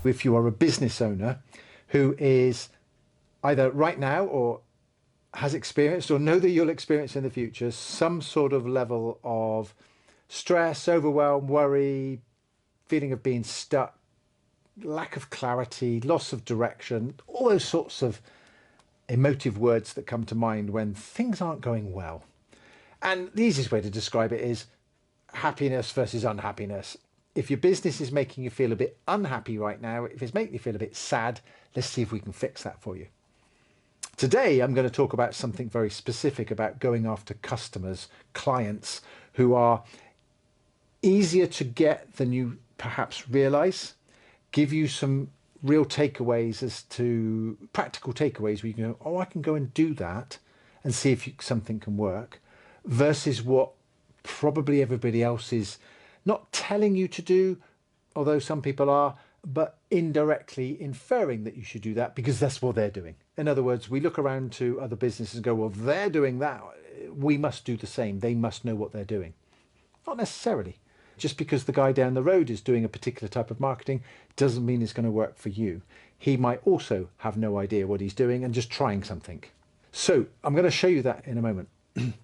If you are a business owner who is either right now or has experienced or know that you'll experience in the future some sort of level of stress, overwhelm, worry, feeling of being stuck, lack of clarity, loss of direction, all those sorts of emotive words that come to mind when things aren't going well. And the easiest way to describe it is happiness versus unhappiness. If your business is making you feel a bit unhappy right now, if it's making you feel a bit sad, let's see if we can fix that for you. Today, I'm going to talk about something very specific about going after customers, clients who are easier to get than you perhaps realize, give you some real takeaways as to practical takeaways where you can go, oh, I can go and do that and see if something can work, versus what probably everybody else is not telling you to do, although some people are, but indirectly inferring that you should do that because that's what they're doing. In other words, we look around to other businesses and go, well, they're doing that, we must do the same. They must know what they're doing. Not necessarily. Just because the guy down the road is doing a particular type of marketing doesn't mean it's going to work for you. He might also have no idea what he's doing and just trying something. So I'm going to show you that in a moment.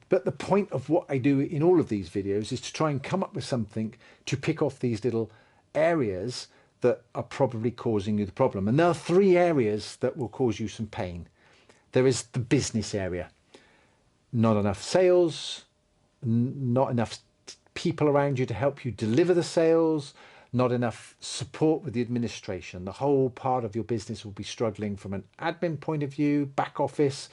But the point of what I do in all of these videos is to try and come up with something to pick off these little areas that are probably causing you the problem. And there are three areas that will cause you some pain. There is the business area. Not enough sales, not enough people around you to help you deliver the sales, not enough support with the administration. The whole part of your business will be struggling from an admin point of view, back office,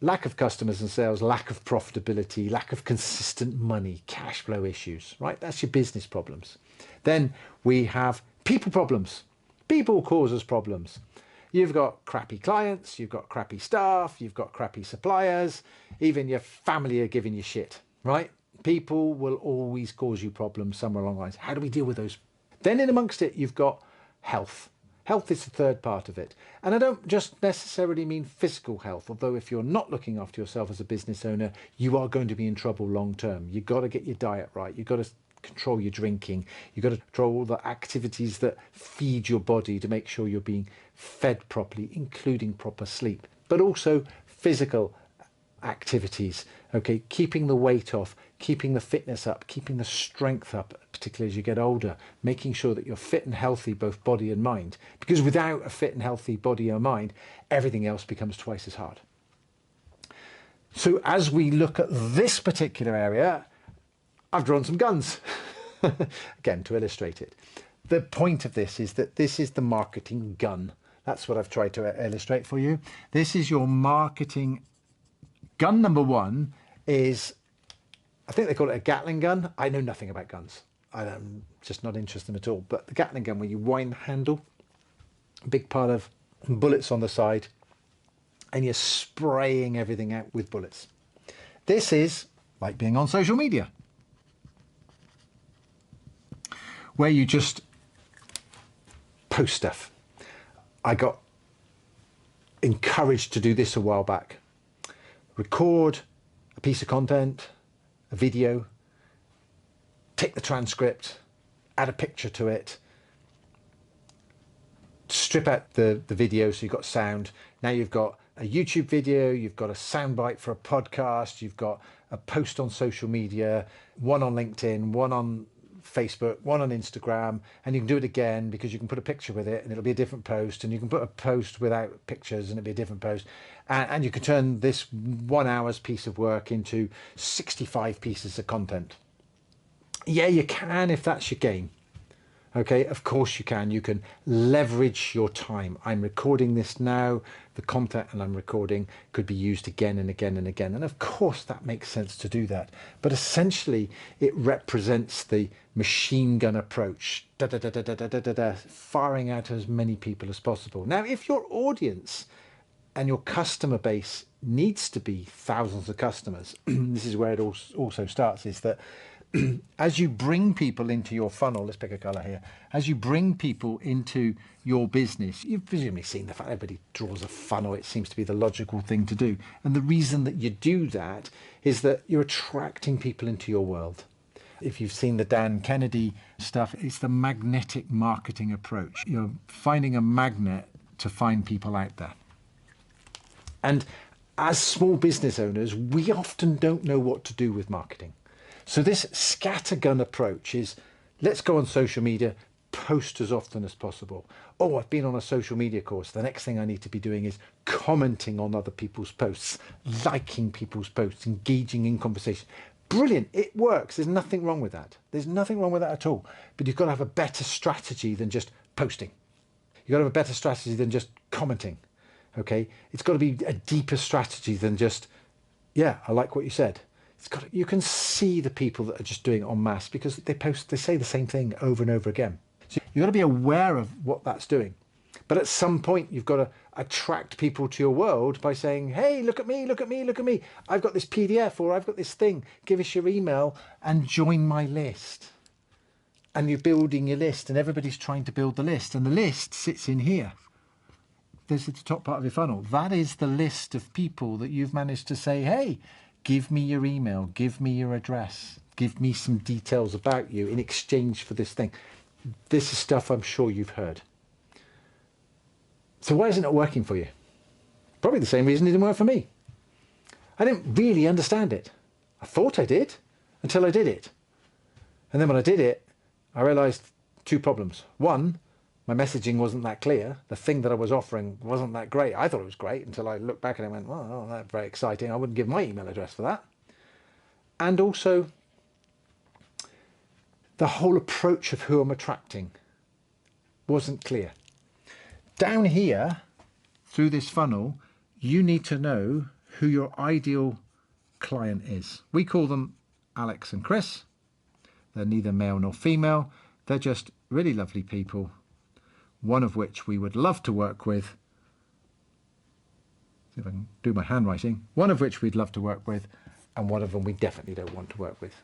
lack of customers and sales, lack of profitability, lack of consistent money, cash flow issues, right? That's your business problems. Then we have people problems. People cause us problems. You've got crappy clients, you've got crappy staff, you've got crappy suppliers, even your family are giving you shit, right? People will always cause you problems somewhere along the lines. How do we deal with those? Then in amongst it, you've got health. Health is the third part of it. And I don't just necessarily mean physical health, although if you're not looking after yourself as a business owner, you are going to be in trouble long term. You've got to get your diet right. You've got to control your drinking. You've got to control the activities that feed your body to make sure you're being fed properly, including proper sleep, but also physical activities. Okay, keeping the weight off, keeping the fitness up, keeping the strength up, particularly as you get older, making sure that you're fit and healthy, both body and mind. Because without a fit and healthy body or mind, everything else becomes twice as hard. So as we look at this particular area, I've drawn some guns, again, to illustrate it. The point of this is that this is the marketing gun. That's what I've tried to illustrate for you. This is your marketing gun. Number one is, I think they call it a Gatling gun. I know nothing about guns. I'm just not interested in them at all. But the Gatling gun, where you wind the handle, a big part of bullets on the side, and you're spraying everything out with bullets. This is like being on social media, where you just post stuff. I got encouraged to do this a while back. Record a piece of content, a video, take the transcript, add a picture to it, strip out the video so you've got sound. Now you've got a YouTube video, you've got a soundbite for a podcast, you've got a post on social media, one on LinkedIn, one on Facebook, one on Instagram, and you can do it again because you can put a picture with it and it'll be a different post, and you can put a post without pictures and it'll be a different post, and you can turn this 1 hour's piece of work into 65 pieces of content. Yeah, you can if that's your game. Okay, of course you can. You can leverage your time. I'm recording this now. The content and I'm recording could be used again and again and again. And of course that makes sense to do that. But essentially it represents the machine gun approach, firing out as many people as possible. Now, if your audience and your customer base needs to be thousands of customers, this is where it also starts, is that as you bring people into your funnel, let's pick a color here, as you bring people into your business, you've presumably seen the fact everybody draws a funnel. It seems to be the logical thing to do. And the reason that you do that is that you're attracting people into your world. If you've seen the Dan Kennedy stuff, it's the magnetic marketing approach. You're finding a magnet to find people out there. And as small business owners, we often don't know what to do with marketing. So this scattergun approach is, let's go on social media, post as often as possible. Oh, I've been on a social media course. The next thing I need to be doing is commenting on other people's posts, liking people's posts, engaging in conversation. Brilliant. It works. There's nothing wrong with that. There's nothing wrong with that at all. But you've got to have a better strategy than just posting. You've got to have a better strategy than just commenting. Okay? It's got to be a deeper strategy than just, yeah, I like what you said. You can see the people that are just doing it en masse because they say the same thing over and over again. So you've got to be aware of what that's doing. But at some point, you've got to attract people to your world by saying, hey, look at me, look at me, look at me. I've got this PDF or I've got this thing. Give us your email and join my list. And you're building your list and everybody's trying to build the list. And the list sits in here. This is the top part of your funnel. That is the list of people that you've managed to say, hey, give me your email, give me your address, give me some details about you in exchange for this thing. This is stuff I'm sure you've heard. So why isn't it working for you? Probably the same reason it didn't work for me. I didn't really understand it. I thought I did until I did it. And then when I did it, I realized two problems. One, my messaging wasn't that clear. The thing that I was offering wasn't that great. I thought it was great until I looked back and I went, well, that's very exciting. I wouldn't give my email address for that. And also, the whole approach of who I'm attracting wasn't clear. Down here, through this funnel, you need to know who your ideal client is. We call them Alex and Chris. They're neither male nor female. They're just really lovely people, one of which we would love to work with. See if I can do my handwriting. One of which we'd love to work with, and one of them we definitely don't want to work with.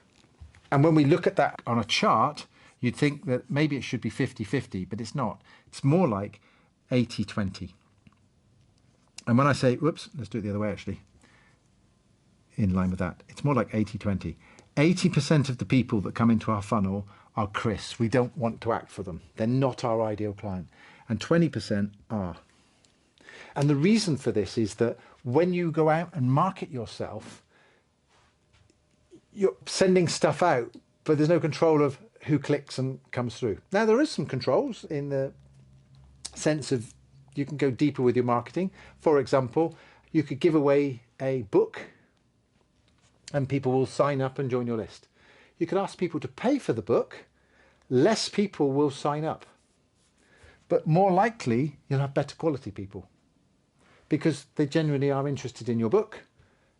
And when we look at that on a chart, you'd think that maybe it should be 50-50, but it's not. It's more like 80-20. And when I say, whoops, let's do it the other way actually, in line with that, it's more like 80-20. 80% of the people that come into our funnel are Chris. We don't want to act for them. They're not our ideal client. And 20% are. And the reason for this is that when you go out and market yourself, you're sending stuff out, but there's no control of who clicks and comes through. Now, there is some controls in the sense of you can go deeper with your marketing. For example, you could give away a book and people will sign up and join your list. You could ask people to pay for the book. Less people will sign up. But more likely, you'll have better quality people because they genuinely are interested in your book.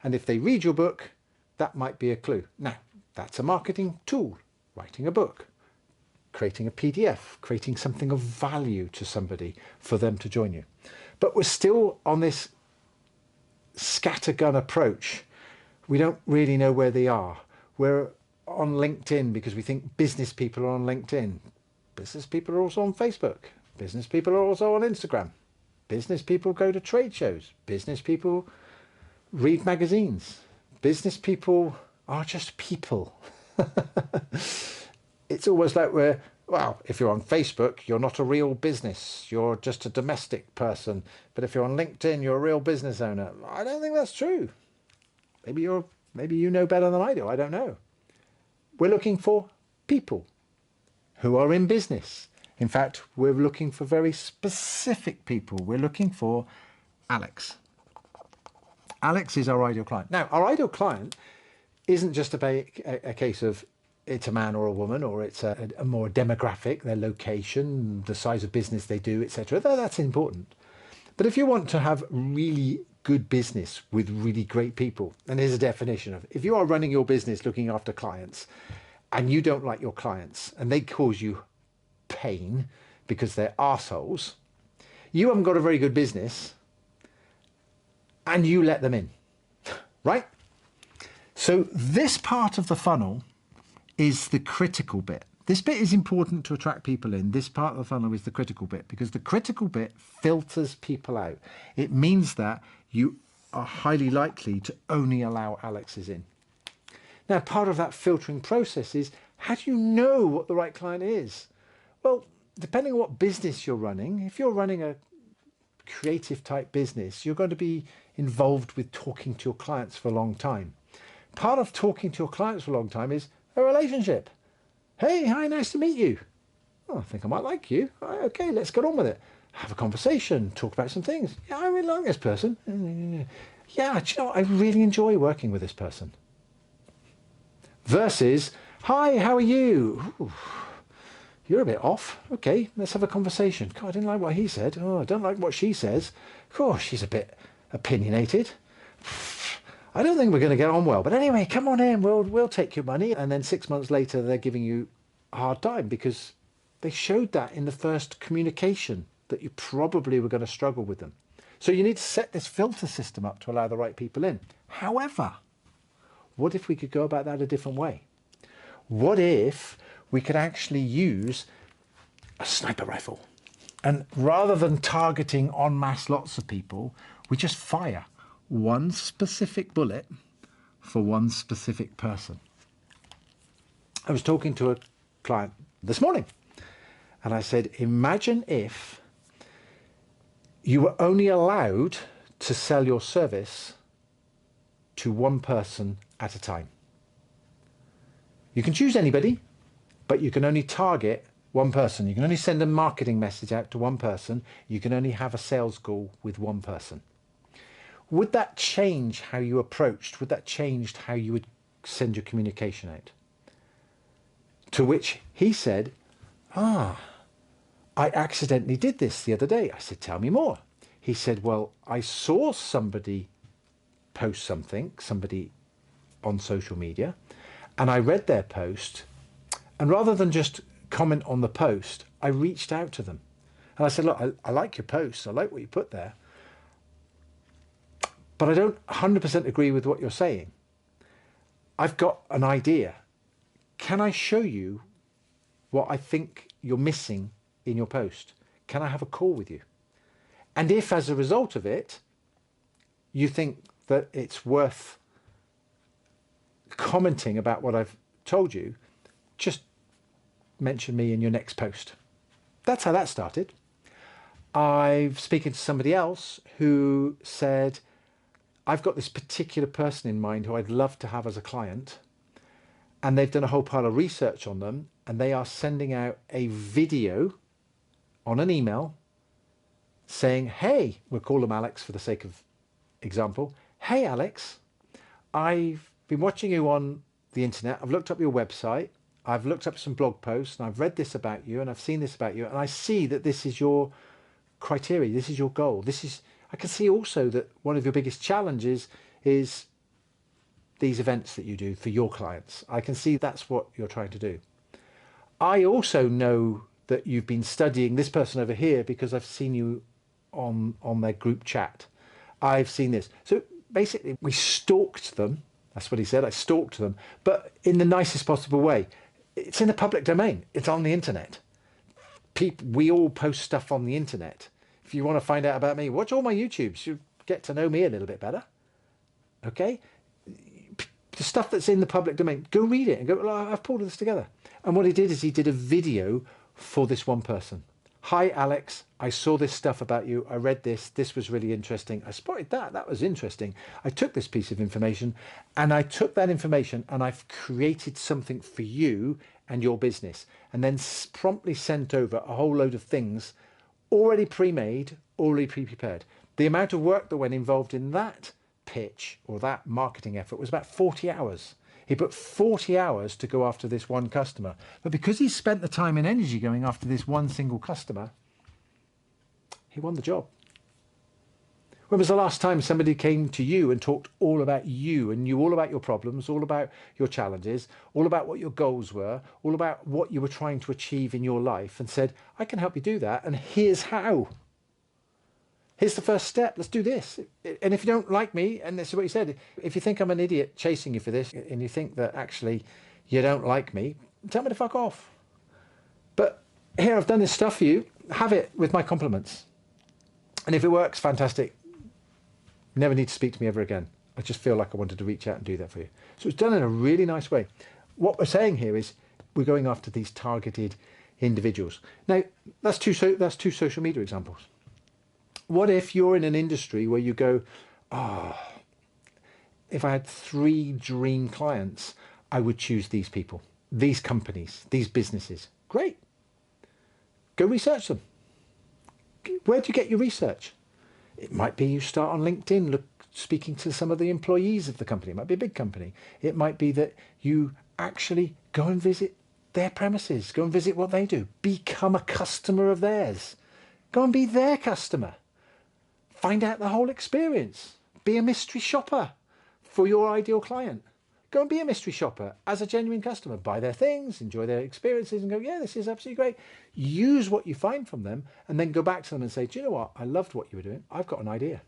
And if they read your book, that might be a clue. Now, that's a marketing tool, writing a book, creating a PDF, creating something of value to somebody for them to join you. But we're still on this scattergun approach. We don't really know where they are. We're on LinkedIn because we think business people are on LinkedIn. Business people are also on Facebook. Business people are also on Instagram. Business people go to trade shows. Business people read magazines. Business people are just people. It's almost like if you're on Facebook, you're not a real business. You're just a domestic person. But if you're on LinkedIn, you're a real business owner. I don't think that's true. Maybe you know better than I do. I don't know. We're looking for people who are in business. In fact, we're looking for very specific people. We're looking for Alex. Alex is our ideal client. Now, our ideal client isn't just a case of it's a man or a woman, or it's a more demographic, their location, the size of business they do, etc. That's important. But if you want to have really good business with really great people, and here's a definition of, if you are running your business looking after clients and you don't like your clients and they cause you pain because they're assholes, you haven't got a very good business and you let them in, right? So this part of the funnel is the critical bit. This bit is important to attract people in. This part of the funnel is the critical bit because the critical bit filters people out. It means that you are highly likely to only allow Alexes in. Now, part of that filtering process is How do you know what the right client is? Well, depending on what business you're running, if you're running a creative type business, you're going to be involved with talking to your clients for a long time. Part of talking to your clients for a long time is a relationship. Hey, hi, nice to meet you. Oh, I think I might like you. Okay, let's get on with it. Have a conversation, talk about some things. Yeah, I really like this person. Yeah, do you know what? I really enjoy working with this person. Versus, hi, how are you? Ooh, you're a bit off. Okay, let's have a conversation. God, I didn't like what he said. Oh, I don't like what she says. Gosh, she's a bit opinionated. I don't think we're going to get on well. But anyway, come on in. We'll take your money. And then 6 months later, they're giving you a hard time because they showed that in the first communication that you probably were going to struggle with them. So you need to set this filter system up to allow the right people in. However, what if we could go about that a different way? What if we could actually use a sniper rifle? And rather than targeting en masse lots of people, we just fire one specific bullet for one specific person. I was talking to a client this morning and I said, imagine if you were only allowed to sell your service to one person at a time. You can choose anybody, but you can only target one person. You can only send a marketing message out to one person. You can only have a sales call with one person. Would that change how you approached? Would that change how you would send your communication out? To which he said, I accidentally did this the other day. I said, tell me more. He said, well, I saw somebody post somebody on social media, and I read their post, and rather than just comment on the post, I reached out to them. And I said, look, I like your post. I like what you put there. But I don't 100% agree with what you're saying. I've got an idea. Can I show you what I think you're missing in your post? Can I have a call with you? And if as a result of it, you think that it's worth commenting about what I've told you, just mention me in your next post. That's how that started. I've spoken to somebody else who said, I've got this particular person in mind who I'd love to have as a client, and they've done a whole pile of research on them, and they are sending out a video on an email saying, hey, we'll call them Alex for the sake of example. Hey, Alex, I've been watching you on the internet. I've looked up your website. I've looked up some blog posts, and I've read this about you, and I've seen this about you, and I see that this is your criteria. This is your goal. I can see also that one of your biggest challenges is these events that you do for your clients. I can see that's what you're trying to do. I also know that you've been studying this person over here because I've seen you on their group chat. I've seen this. So basically, we stalked them. That's what he said. I stalked them, but in the nicest possible way. It's in the public domain. It's on the internet. We all post stuff on the internet. If you want to find out about me, watch all my YouTubes. You get to know me a little bit better. Okay? The stuff that's in the public domain, go read it and go, well, I've pulled this together. And what he did is he did a video for this one person. Hi, Alex. I saw this stuff about you. I read this. This was really interesting. I spotted that. That was interesting. I took this piece of information and I took that information and I've created something for you and your business, and then promptly sent over a whole load of things already pre-made, already pre-prepared. The amount of work that went involved in that pitch or that marketing effort was about 40 hours. He put 40 hours to go after this one customer. But because he spent the time and energy going after this one single customer, he won the job. When was the last time somebody came to you and talked all about you and knew all about your problems, all about your challenges, all about what your goals were, all about what you were trying to achieve in your life, and said, I can help you do that, and here's how. Here's the first step. Let's do this. And if you don't like me, and this is what he said, if you think I'm an idiot chasing you for this, and you think that actually you don't like me, tell me to fuck off. But here, I've done this stuff for you. Have it with my compliments. And if it works, fantastic. You never need to speak to me ever again. I just feel like I wanted to reach out and do that for you. So it's done in a really nice way. What we're saying here is we're going after these targeted individuals. Now, that's two social media examples. What if you're in an industry where you go, oh, if I had 3 dream clients, I would choose these people, these companies, these businesses. Great. Go research them. Where do you get your research? It might be you start on LinkedIn, speaking to some of the employees of the company. It might be a big company. It might be that you actually go and visit their premises, go and visit what they do, become a customer of theirs, go and be their customer, find out the whole experience, be a mystery shopper for your ideal client. Go and be a mystery shopper as a genuine customer, buy their things, enjoy their experiences and go, yeah, this is absolutely great. Use what you find from them and then go back to them and say, do you know what? I loved what you were doing. I've got an idea.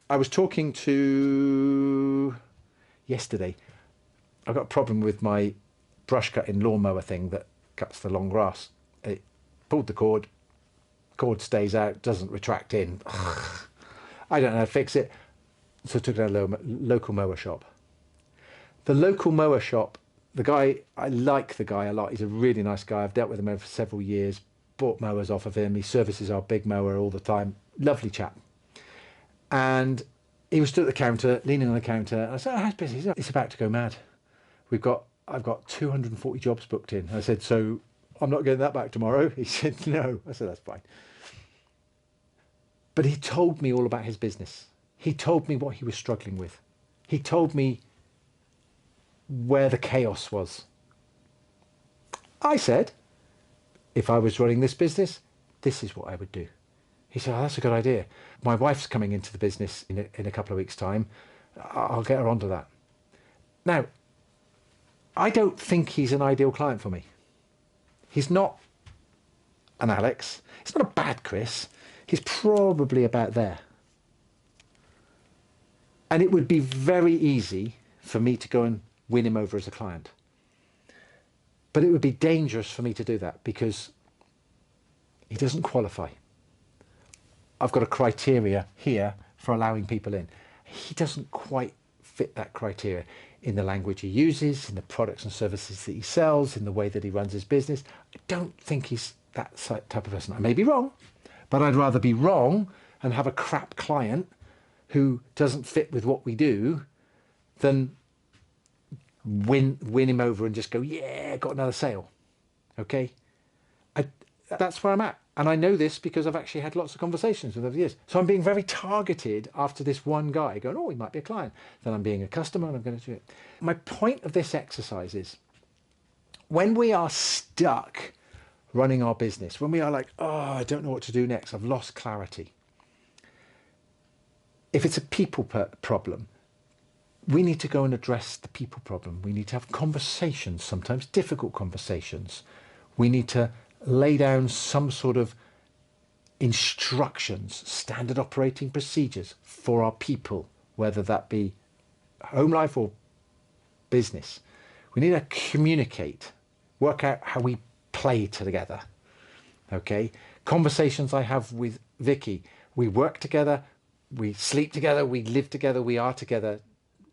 I was talking to yesterday. I've got a problem with my brush cutting lawnmower thing that cuts the long grass. It pulled the cord stays out, doesn't retract in. I don't know how to fix it. So I took it to a local mower shop. The local mower shop, the guy, I like the guy a lot. He's a really nice guy. I've dealt with him over several years, bought mowers off of him. He services our big mower all the time. Lovely chap. And he was stood at the counter, leaning on the counter. And I said, oh, how's business? He said, it's about to go mad. I've got 240 jobs booked in. I said, so I'm not getting that back tomorrow. He said, no. I said, that's fine. But he told me all about his business. He told me what he was struggling with. He told me where the chaos was. I said, if I was running this business, this is what I would do. He said, oh, that's a good idea. My wife's coming into the business in a couple of weeks' time. I'll get her onto that. Now, I don't think he's an ideal client for me. He's not an Alex. He's not a bad Chris. He's probably about there. And it would be very easy for me to go and win him over as a client. But it would be dangerous for me to do that because he doesn't qualify. I've got a criteria here for allowing people in. He doesn't quite fit that criteria in the language he uses, in the products and services that he sells, in the way that he runs his business. I don't think he's that type of person. I may be wrong, but I'd rather be wrong and have a crap client who doesn't fit with what we do than win him over and just go, yeah, got another sale. Okay? That's where I'm at. And I know this because I've actually had lots of conversations with over the years. So I'm being very targeted after this one guy going, oh, he might be a client. Then I'm being a customer and I'm going to do it. My point of this exercise is when we are stuck running our business, when we are like, oh, I don't know what to do next, I've lost clarity. If it's a people problem, we need to go and address the people problem. We need to have conversations, sometimes difficult conversations. We need to lay down some sort of instructions, standard operating procedures for our people, whether that be home life or business. We need to communicate, work out how we play together. Okay? Conversations I have with Vicky, we work together, we sleep together, we live together, we are together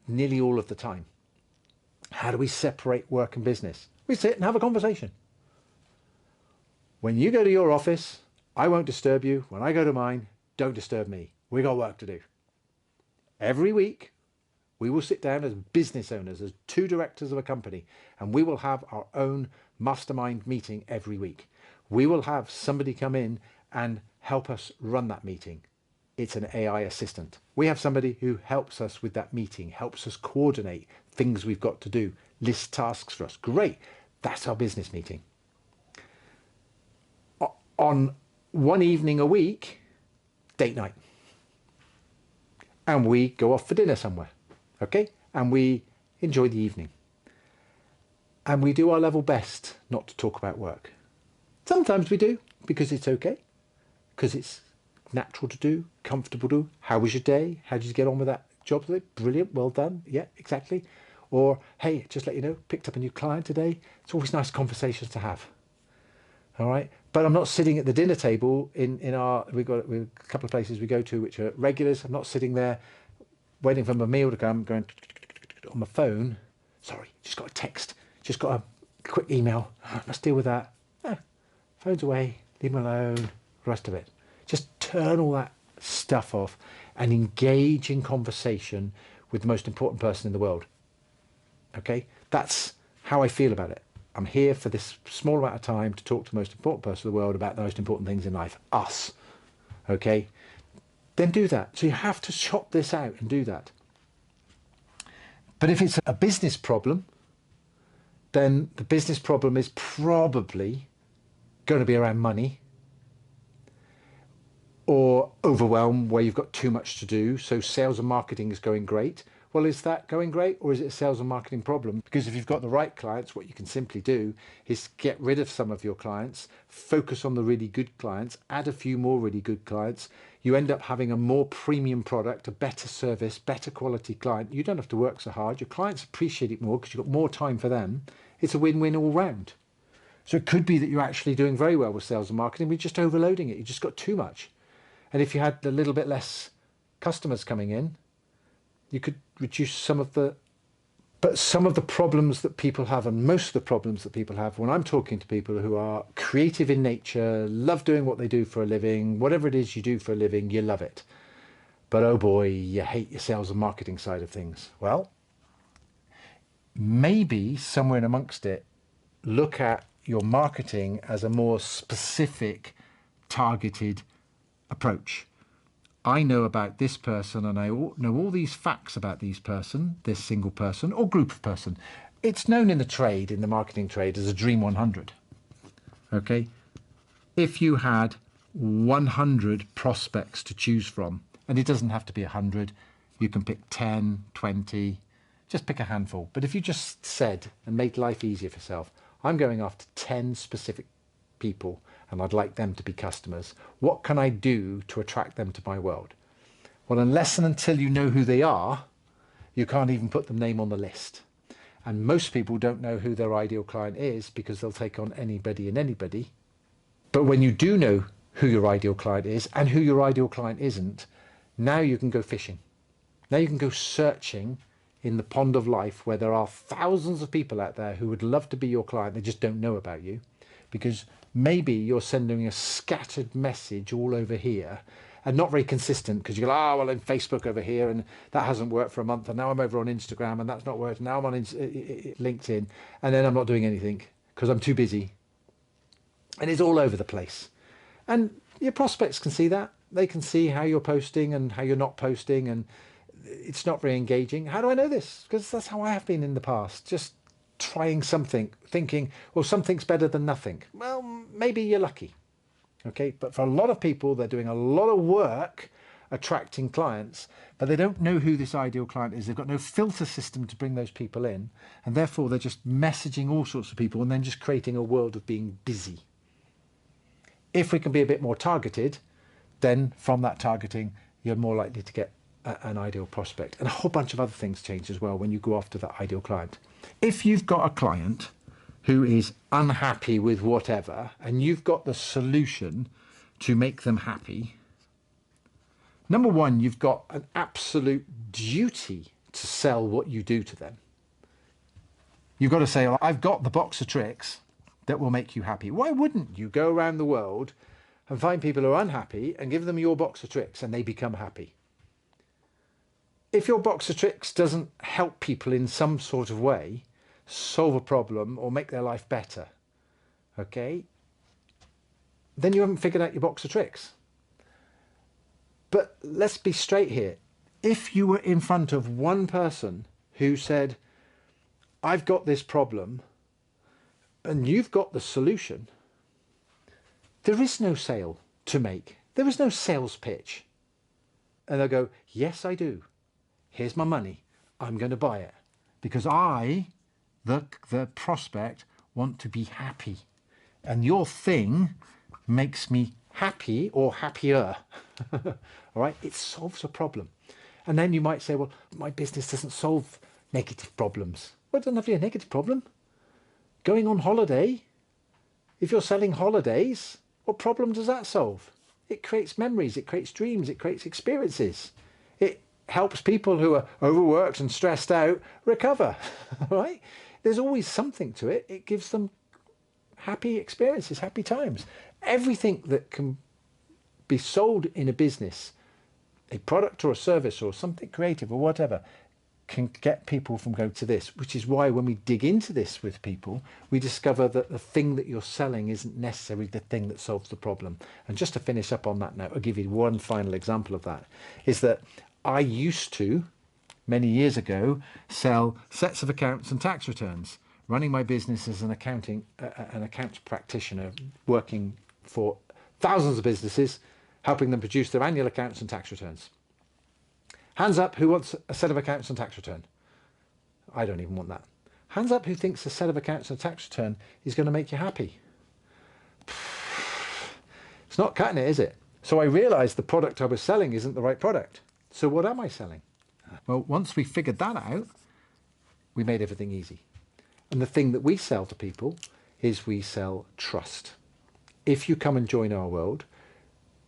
nearly all of the time. How do we separate work and business? We sit and have a conversation. When you go to your office, I won't disturb you. When I go to mine, don't disturb me. We got work to do. Every week, we will sit down as business owners, as 2 directors of a company, and we will have our own mastermind meeting every week. We will have somebody come in and help us run that meeting. It's an AI assistant. We have somebody who helps us with that meeting, helps us coordinate things we've got to do, list tasks for us. Great. That's our business meeting. On one evening a week, date night. And we go off for dinner somewhere. Okay? And we enjoy the evening. And we do our level best not to talk about work. Sometimes we do, because it's okay. Because it's natural to do, comfortable to do. How was your day? How did you get on with that job today? Brilliant, well done. Yeah, exactly. Or, hey, just let you know, picked up a new client today. It's always nice conversations to have. All right? But I'm not sitting at the dinner table we've got a couple of places we go to which are regulars. I'm not sitting there waiting for my meal to come, going on my phone. Sorry, just got a text. Just got a quick email, let's deal with that. Phone's away, leave them alone, the rest of it. Just turn all that stuff off and engage in conversation with the most important person in the world. Okay? That's how I feel about it. I'm here for this small amount of time to talk to the most important person in the world about the most important things in life. Us. Okay? Then do that. So you have to chop this out and do that. But if it's a business problem, then the business problem is probably going to be around money or overwhelm where you've got too much to do. So sales and marketing is going great. Well, is that going great or is it a sales and marketing problem? Because if you've got the right clients, what you can simply do is get rid of some of your clients, focus on the really good clients, add a few more really good clients. You end up having a more premium product, a better service, better quality client. You don't have to work so hard. Your clients appreciate it more because you've got more time for them. It's a win-win all round. So it could be that you're actually doing very well with sales and marketing, but you're just overloading it. You just got too much. And if you had a little bit less customers coming in, you could reduce some of the problems that people have, and most of the problems that people have when I'm talking to people who are creative in nature, love doing what they do for a living, whatever it is you do for a living, you love it. But oh boy, you hate your sales and marketing side of things. Well, maybe somewhere in amongst it, look at your marketing as a more specific, targeted approach. I know about this person and I know all these facts about this single person or group of person. It's known in the trade, in the marketing trade, as a Dream 100. Okay? If you had 100 prospects to choose from, and it doesn't have to be 100, you can pick 10, 20, just pick a handful. But if you just said and made life easier for yourself, I'm going after 10 specific people and I'd like them to be customers. What can I do to attract them to my world? Well, unless and until you know who they are, you can't even put their name on the list. And most people don't know who their ideal client is because they'll take on anybody and anybody. But when you do know who your ideal client is and who your ideal client isn't, now you can go fishing. Now you can go searching in the pond of life where there are thousands of people out there who would love to be your client. They just don't know about you because maybe you're sending a scattered message all over here and not very consistent because you go, well, in Facebook over here and that hasn't worked for a month and now I'm over on Instagram and that's not worked. Now I'm on LinkedIn and then I'm not doing anything because I'm too busy. And it's all over the place. And your prospects can see that. They can see how you're posting and how you're not posting, and it's not very engaging. How do I know this? Because that's how I have been in the past. Just trying something, thinking, well, something's better than nothing. Well, maybe you're lucky. Okay, but for a lot of people, they're doing a lot of work attracting clients, but they don't know who this ideal client is. They've got no filter system to bring those people in, and therefore they're just messaging all sorts of people and then just creating a world of being busy. If we can be a bit more targeted, then from that targeting, you're more likely to get an ideal prospect. And a whole bunch of other things change as well when you go after that ideal client. If you've got a client who is unhappy with whatever, and you've got the solution to make them happy, number one, you've got an absolute duty to sell what you do to them. You've got to say, well, I've got the box of tricks that will make you happy. Why wouldn't you go around the world and find people who are unhappy and give them your box of tricks and they become happy? If your box of tricks doesn't help people in some sort of way, solve a problem or make their life better, okay, then you haven't figured out your box of tricks. But let's be straight here. If you were in front of one person who said, I've got this problem and you've got the solution, there is no sale to make. There is no sales pitch. And they'll go, yes, I do. Here's my money. I'm going to buy it because I, the prospect, want to be happy. And your thing makes me happy or happier. All right? It solves a problem. And then you might say, well, my business doesn't solve negative problems. Well, it doesn't have to be a negative problem. Going on holiday, if you're selling holidays, what problem does that solve? It creates memories, it creates dreams, it creates experiences. It helps people who are overworked and stressed out recover, right? there's always something to it. It gives them happy experiences, happy times. Everything that can be sold in a business, a product or a service or something creative or whatever, can get people from going to this, which is why when we dig into this with people, we discover that the thing that you're selling isn't necessarily the thing that solves the problem. And just to finish up on that note, I'll give you one final example of that, is that I used to, many years ago, sell sets of accounts and tax returns, running my business as an accounts practitioner, working for thousands of businesses, helping them produce their annual accounts and tax returns. Hands up who wants a set of accounts and tax return. I don't even want that. Hands up who thinks a set of accounts and tax return is going to make you happy. It's not cutting it, is it? So I realized the product I was selling isn't the right product. So what am I selling? Well, once we figured that out, we made everything easy. And the thing that we sell to people is we sell trust. If you come and join our world,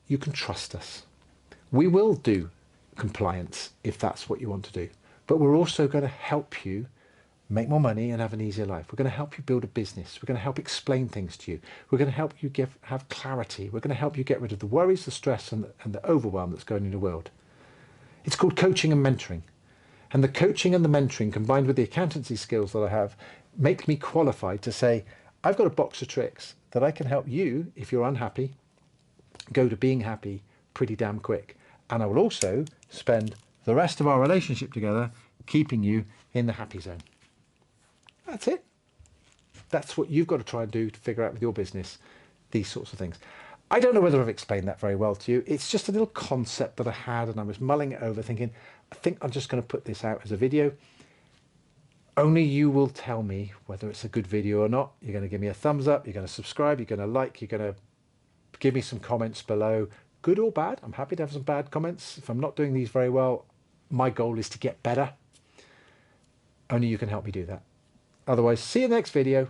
you can trust us. We will do compliance if that's what you want to do, but we're also going to help you make more money and have an easier life. We're going to help you build a business. We're going to help explain things to you. We're going to help you have clarity. We're going to help you get rid of the worries, the stress, and the overwhelm that's going in the world. It's called coaching and mentoring. And the coaching and the mentoring, combined with the accountancy skills that I have, make me qualified to say, I've got a box of tricks that I can help you, if you're unhappy, go to being happy pretty damn quick. And I will also spend the rest of our relationship together keeping you in the happy zone. That's it. That's what you've got to try and do to figure out with your business, these sorts of things. I don't know whether I've explained that very well to you. It's just a little concept that I had, and I was mulling it over thinking, I think I'm just going to put this out as a video. Only you will tell me whether it's a good video or not. You're going to give me a thumbs up, you're going to subscribe, you're going to like, you're going to give me some comments below. Good or bad, I'm happy to have some bad comments. If I'm not doing these very well, my goal is to get better. Only you can help me do that. Otherwise, see you in the next video.